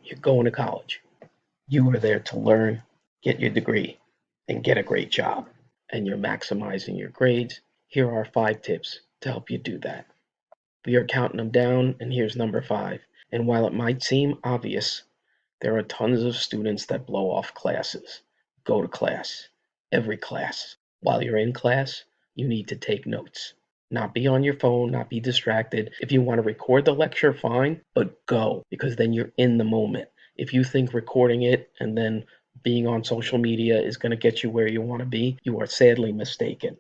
you're going to college. You are there to learn, get your degree, and get a great job. And you're maximizing your grades. Here are 5 tips to help you do that. We are counting them down, and here's number 5. And while it might seem obvious, there are tons of students that blow off classes. Go to class, every class. While you're in class, you need to take notes. Not be on your phone, not be distracted. If you want to record the lecture, fine, but go, because then you're in the moment. If you think recording it and then being on social media is going to get you where you want to be, you are sadly mistaken.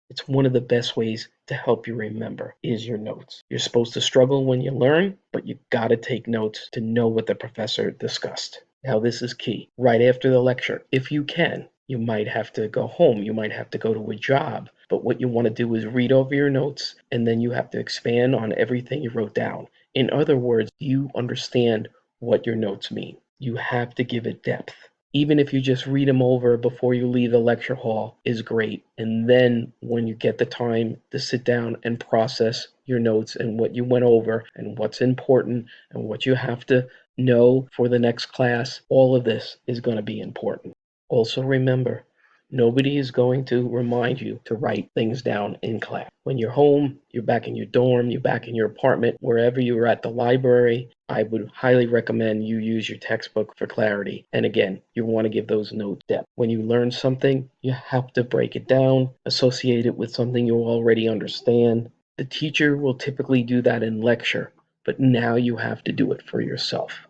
It's one of the best ways to help you remember is your notes. You're supposed to struggle when you learn, but you gotta take notes to know what the professor discussed. Now this is key. Right after the lecture, if you can, you might have to go home, you might have to go to a job, but what you want to do is read over your notes and then you have to expand on everything you wrote down. In other words, you understand what your notes mean. You have to give it depth. Even if you just read them over before you leave the lecture hall is great. And then when you get the time to sit down and process your notes and what you went over and what's important and what you have to know for the next class, all of this is going to be important. Also remember, nobody is going to remind you to write things down in class. When you're home, you're back in your dorm, you're back in your apartment, wherever you're at the library, I would highly recommend you use your textbook for clarity. And again, you want to give those notes depth. When you learn something, you have to break it down, associate it with something you already understand. The teacher will typically do that in lecture, but now you have to do it for yourself.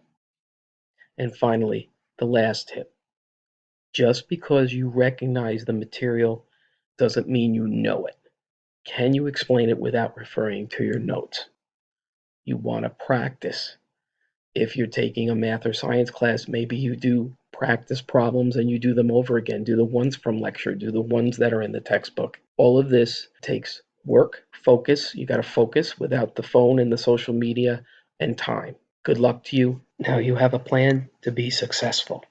And finally, the last tip. Just because you recognize the material doesn't mean you know it. Can you explain it without referring to your notes? You want to practice. If you're taking a math or science class, maybe you do practice problems and you do them over again. Do the ones from lecture, do the ones that are in the textbook. All of this takes work, focus. You got to focus without the phone and the social media and time. Good luck to you. Now you have a plan to be successful.